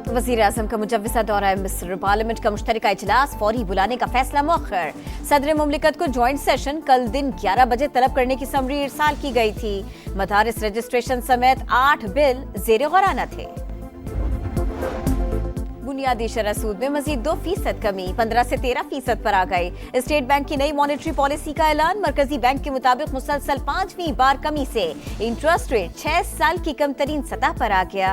वज़ीर आज़म का मुजव्वज़ा दौरा मिस्र, पार्लियामेंट का मुश्तरका इजलास फौरी बुलाने का फैसला मौखर। सदर मुमलिकत को जॉइंट सेशन कल दिन 11 बजे तलब करने की समरी इरसाल की गई थी। मदारिस रजिस्ट्रेशन समेत 8 बिल ज़ेर गौराना थे। बुनियादी शरह सूद में मजीद 2% कमी 15 से 13% पर आ गई। स्टेट बैंक की नई मॉनेटरी पॉलिसी का ऐलान। मरकजी बैंक के मुताबिक मुसलसल 5वीं बार कमी से इंटरेस्ट रेट 6 साल की कम तरीन सतह पर आ गया।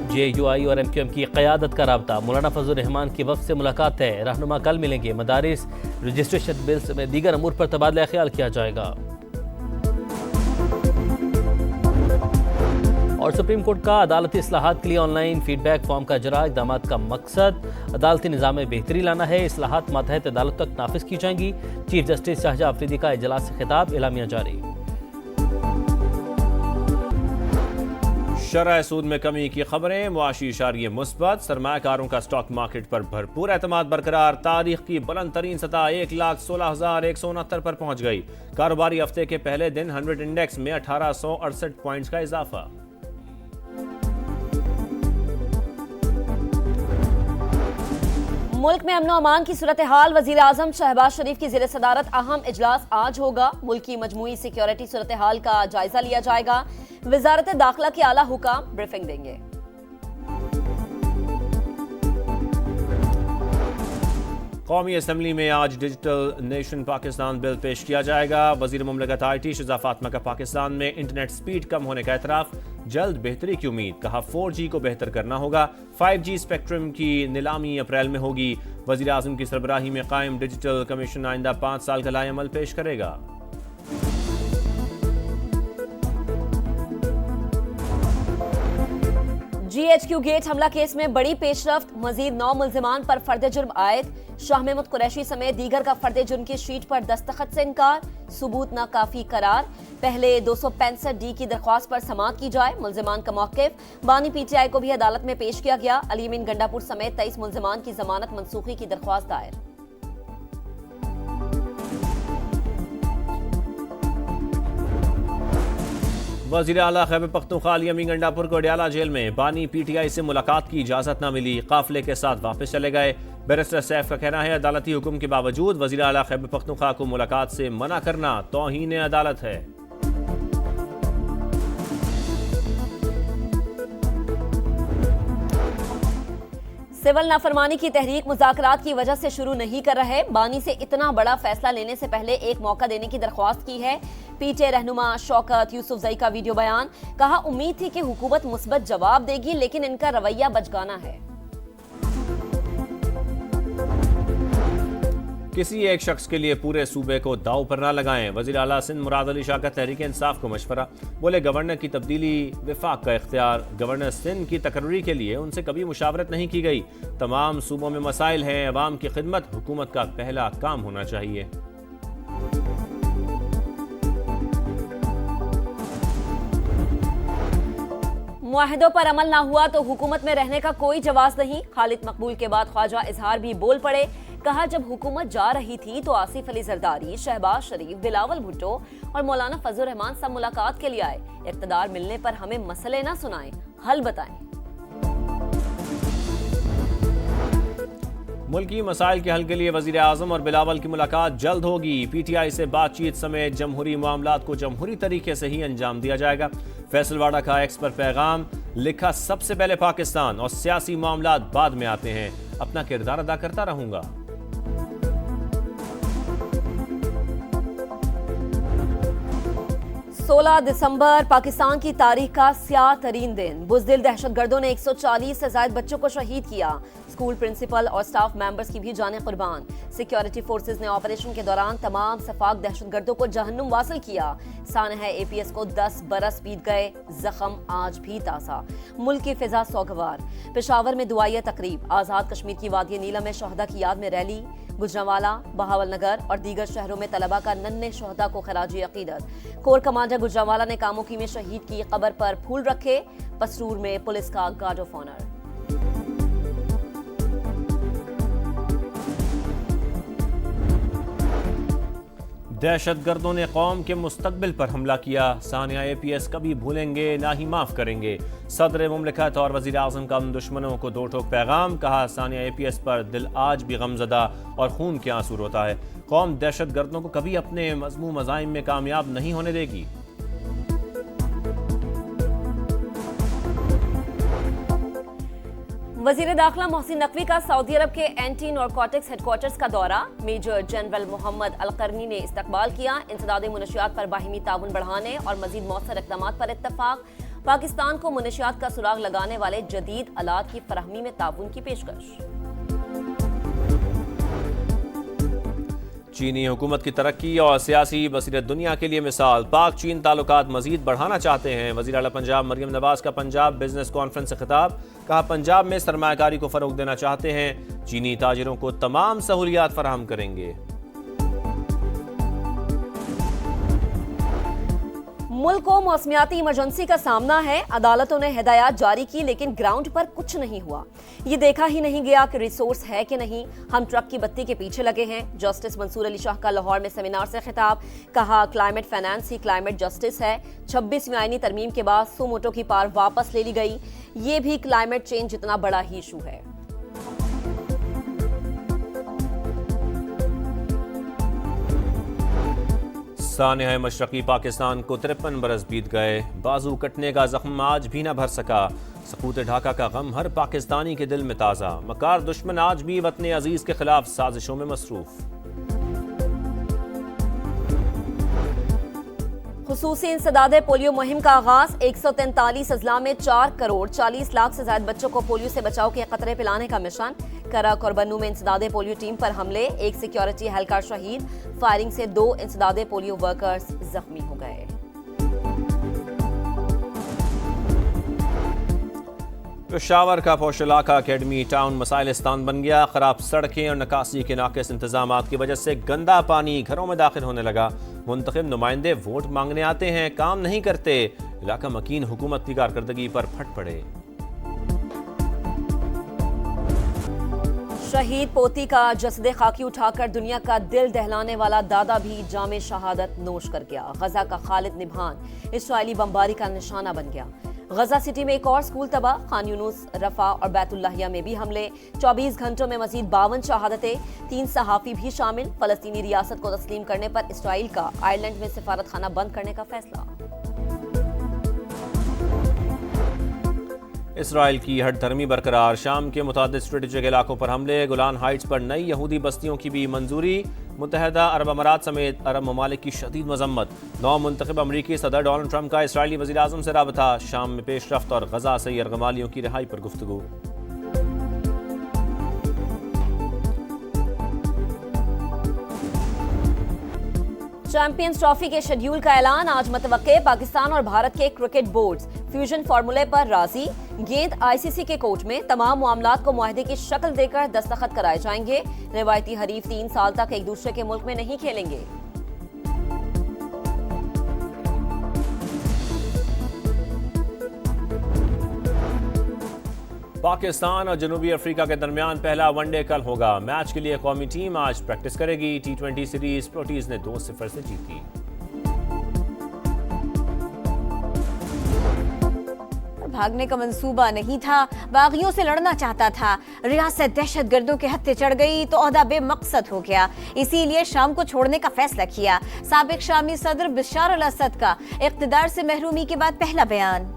JUI और MQM की क़यादत का राब्ता। मौलाना फजल रहमान की वफ़द से मुलाकात है। रहनुमा कल मिलेंगे। मदारिस रजिस्ट्रेशन बिल में दीगर अमूर पर तबादला ख्याल किया जाएगा। और सुप्रीम कोर्ट का अदालती इस्लाहात के लिए ऑनलाइन फीडबैक फॉर्म का इजरा। इक़दामात का मकसद अदालती निज़ाम में बेहतरी लाना है। इस्लाहात मातहत अदालत तक नाफिज की जाएंगी। चीफ जस्टिस शाहजहां अफरीदी का इजलास से खिताब, एलामिया जारी। शरह सूद में कमी की खबरें। मुआशी इशारिये मुस्बत। सरमायाकारों का स्टॉक मार्केट पर भरपूर एतमाद बरकरार। तारीख की बुलंद तरीन सतह 1,16,169 पर पहुंच गई। कारोबारी हफ्ते के पहले दिन 100 इंडेक्स में 1868 पॉइंट्स का इजाफा। मुल्क में अमन और अमान की सूरत हाल। वज़ीर आज़म शहबाज शरीफ की ज़ेर सदारत अहम इजलास आज होगा। मुल्क की मजमूई सिक्योरिटी सूरत हाल का जायजा लिया जाएगा। वज़ारत दाखिला के आला हुकाम ब्रीफिंग देंगे। कौमी असम्बली में आज डिजिटल नेशन पाकिस्तान बिल पेश किया जाएगा। वज़ीर मुमलिकत IT शज़ा फातिमा का पाकिस्तान में इंटरनेट स्पीड कम होने का एतराफ़। जल्द बेहतरी की उम्मीद। कहा 4G को बेहतर करना होगा। 5G स्पेक्ट्रम की नीलामी अप्रैल में होगी। वज़ीर आज़म की सरबराही में कायम डिजिटल कमीशन आइंदा 5 साल का लाएअमल पेश करेगा। GHQ गेट हमला केस में बड़ी पेशरफ्त। मजीद 9 मुल्जिमान पर फर्द जुर्म आयद। शाह महमूद कुरैशी समेत दीगर का फर्द जुर्म की शीट पर दस्तखत से इनकार। सबूत नाकाफी करार। पहले 265D की दरख्वास्त पर समाअत की जाए। मुल्जिमान का मौक़िफ़। बानी PTI को भी अदालत में पेश किया गया। अली अमीन गंडापुर समेत 23 मुल्जिमान की जमानत मनसूखी की दरख्वास्त दायर। वज़ीर आला खैबर पख्तूनख्वा अली अमीन गंडापुर को अडयाला जेल में बानी PTI से मुलाकात की इजाज़त न मिली। काफिले के साथ वापस चले गए। बैरिस्टर सैफ का कहना है अदालती हुक्म के बावजूद वज़ीर आला खैबर पख्तूनख्वा को मुलाकात से मना करना तौहीन अदालत है। सिविल नाफरमानी की तहरीक मुज़ाकरात की वजह से शुरू नहीं कर रहे। बानी से इतना बड़ा फैसला लेने से पहले एक मौका देने की दरख्वास्त की है। PTI रहनुमा शौकत यूसुफजई का वीडियो बयान। कहा उम्मीद थी कि हुकूमत मुस्बत जवाब देगी, लेकिन इनका रवैया बचगाना है। किसी एक शख्स के लिए पूरे सूबे को दाव पर ना लगाएं। वज़ीर आला सिंध मुराद अली शाह का तहरीक इंसाफ को मशवरा। बोले गवर्नर की तब्दीली विफाक का इख्तियार। गवर्नर सिंध की तकर्री के लिए उनसे कभी मुशावरत नहीं की गई। तमाम सूबों में मसाइल हैं। अवाम की खिदमत हुकूमत का पहला काम होना चाहिए। मुआहिदों पर अमल ना हुआ तो हुकूमत में रहने का कोई जवाब नहीं। खालिद मकबूल के बाद ख्वाजा इजहार भी बोल पड़े। कहा जब हुकूमत जा रही थी तो आसिफ अली जरदारी, शहबाज शरीफ, बिलावल भुट्टो और मौलाना फजल रहमान सब मुलाकात के लिए आए। इक़्तिदार मिलने पर हमें मसले ना सुनाएं, हल बताएं। मुल्की मसाइल के हल के लिए वज़ीर आज़म और बिलावल की मुलाकात जल्द होगी। PTI से बातचीत समेत जमहूरी मामलात को जमहूरी तरीके से ही अंजाम दिया जाएगा। फैसलवाड़ा का एक्स पर पैगाम। लिखा सबसे पहले पाकिस्तान और सियासी मामलात बाद में आते हैं। अपना किरदार अदा करता रहूंगा। 16 दिसंबर पाकिस्तान की तारीख का स्याह तरीन दिन। बुज़दिल दहशतगर्दों ने 140 से ज़ायद बच्चों को शहीद किया। स्कूल प्रिंसिपल और स्टाफ मेंबर्स की भी जानें कुर्बान। सिक्योरिटी फोर्सेस ने ऑपरेशन के दौरान तमाम सफाक दहशतगर्दों को जहन्नुम वासिल किया। सानह APS को 10 बरस बीत गए, जख्म आज भी ताज़ा। मुल्क की फिजा सौगवार। पेशावर में दुआइया तकरीब। आज़ाद कश्मीर की वादी नीला में शहदा की याद में रैली। गुजरांवाला, बहावलनगर और दीगर शहरों में तलबा का नन्हे शहदा को खराजी अकीदत। कोर कमांडर गुजरांवाला ने कामोकी में शहीद की कब्र पर फूल रखे। पसरूर में पुलिस का गार्ड ऑफ ऑनर। दहशत गर्दों ने कौम के मुस्तकबिल पर हमला किया, सानिया APS कभी भूलेंगे ना ही माफ करेंगे। सदर मुमलिकत और वज़ीर आज़म का उन दुश्मनों को दो टोक पैगाम, कहा सानिया APS पर दिल आज भी गमज़दा और खून के आंसू रोता है। कौम दहशत गर्दों को कभी अपने मज़मू मज़ाइम में कामयाब नहीं होने देगी। वज़ीर दाखिला मोहसिन नकवी का सऊदी अरब के एंटी नारकोटिक्स हेडक्वार्टर्स का दौरा, मेजर जनरल मोहम्मद अल-करनी ने इस्तकबाल किया। इंसदादे मुनशियात पर बाहिमी ताउन बढ़ाने और मजीद मौसर इक़दामात पर इत्तफाक। पाकिस्तान को मुनशियात का सुराग लगाने वाले जदीद आलात की फराहमी में ताउन की पेशकश। चीनी हुकूमत की तरक्की और सियासी बसीरत दुनिया के लिए मिसाल, पाक चीन ताल्लुकात मजीद बढ़ाना चाहते हैं। वज़ीर आला पंजाब मरियम नवाज का पंजाब बिजनेस कॉन्फ्रेंस से खिताब, कहा पंजाब में सरमायाकारी को फ़रोग देना चाहते हैं, चीनी ताजिरों को तमाम सहूलियात फराहम करेंगे। मुल्क को मौसमियाती इमरजेंसी का सामना है, अदालतों ने हिदायत जारी की लेकिन ग्राउंड पर कुछ नहीं हुआ। ये देखा ही नहीं गया कि रिसोर्स है कि नहीं, हम ट्रक की बत्ती के पीछे लगे हैं। जस्टिस मंसूर अली शाह का लाहौर में सेमिनार से खिताब, कहा क्लाइमेट फाइनेंस ही क्लाइमेट जस्टिस है। 26वीं आईनी तरमीम के बाद सुमोटो की पार वापस ले ली गई, ये भी क्लाइमेट चेंज जितना बड़ा ही इशू है। सानिया मशरकी पाकिस्तान को 53 बरस बीत गए, बाजू कटने का जख्म आज भी न भर सका। सकूत ढाका का गम हर पाकिस्तानी के दिल में ताज़ा, मकार दुश्मन आज भी वतन अजीज के खिलाफ साजिशों में मसरूफ। खुसूसी इंसदादे पोलियो मुहिम का आगाज, 143 अजला में 4 करोड़ 40 लाख से ज्यादा बच्चों को पोलियो से बचाव के खतरे पिलाने का मिशन। करक और बन्नू में इंसदादे पोलियो टीम पर हमले, एक सिक्योरिटी एहलकार शहीद, फायरिंग से 2 इंसदादे पोलियो वर्कर्स जख्मी हो गए। पेशावर का पोशलाका अकेडमी टाउन मसाइलिस्तान बन गया। खराब सड़कें और निकासी के नाक़िस इंतजामात की वजह से गंदा पानी घरों में दाखिल होने लगा। मुंतखब नुमाइंदे वोट मांगने आते हैं, काम नहीं करते। इलाका मकीन हुकूमत की कारकर्दगी पर फट पड़े। शहीद पोती का जसदे खाकी उठाकर दुनिया का दिल दहलाने वाला दादा भी जामे शहादत नोश कर गया। गजा का खालिद निभान इस्राइली बमबारी का निशाना बन गया। गजा सिटी में एक और स्कूल तबाह, खान यूनुस, रफा और बैतुल्लाहिया में भी हमले। 24 घंटों में मजीद 52 शहादतें, 3 सहाफी भी शामिल। फलस्तीनी रियासत को तस्लीम करने पर इसराइल का आयरलैंड में सिफारत खाना बंद करने का फैसला। इसराइल की हठधर्मी बरकरार, शाम के मुतादिद स्ट्रेटेजिक इलाकों पर हमले। गोलान हाइट्स पर नई यहूदी बस्तियों की भी मंजूरी। मुत्तहदा अरब अमारात समेत अरब ममालिक की शदीद मजम्मत। नौ मुंतखब अमरीकी सदर डोनाल्ड ट्रंप का इसराइली वज़ीर आज़म से राबता। शाम में पेशरफ्त और गजा से यरगमालियों की रिहाई पर गुफ्तगू। चैंपियंस ट्रॉफी के शेड्यूल का ऐलान आज मतवक्के। पाकिस्तान और भारत के क्रिकेट बोर्ड्स फ्यूजन फार्मूले पर राजी। गेंद ICC के कोर्ट में, तमाम मामलात को मुआहदे की शक्ल देकर दस्तखत कराए जाएंगे। रिवायती हरीफ 3 साल तक एक दूसरे के मुल्क में नहीं खेलेंगे। पाकिस्तान और जनूबी अफ्रीका के दरमियान पहला वनडे कल होगा। मैच के लिए कौमी टीम आज प्रैक्टिस करेगी। T20 सीरीज प्रोटीज ने 2-0 से जीती। भागने का मंसूबा नहीं था, बागियों से लड़ना चाहता था। रियासत दहशत गर्दों के हत्थे चढ़ गई तो ओहदा बेमकसद हो गया, इसीलिए शाम को छोड़ने का फैसला किया। साबिक शामी सदर बशार अल असद का इक़्तिदार से महरूमी के बाद पहला बयान।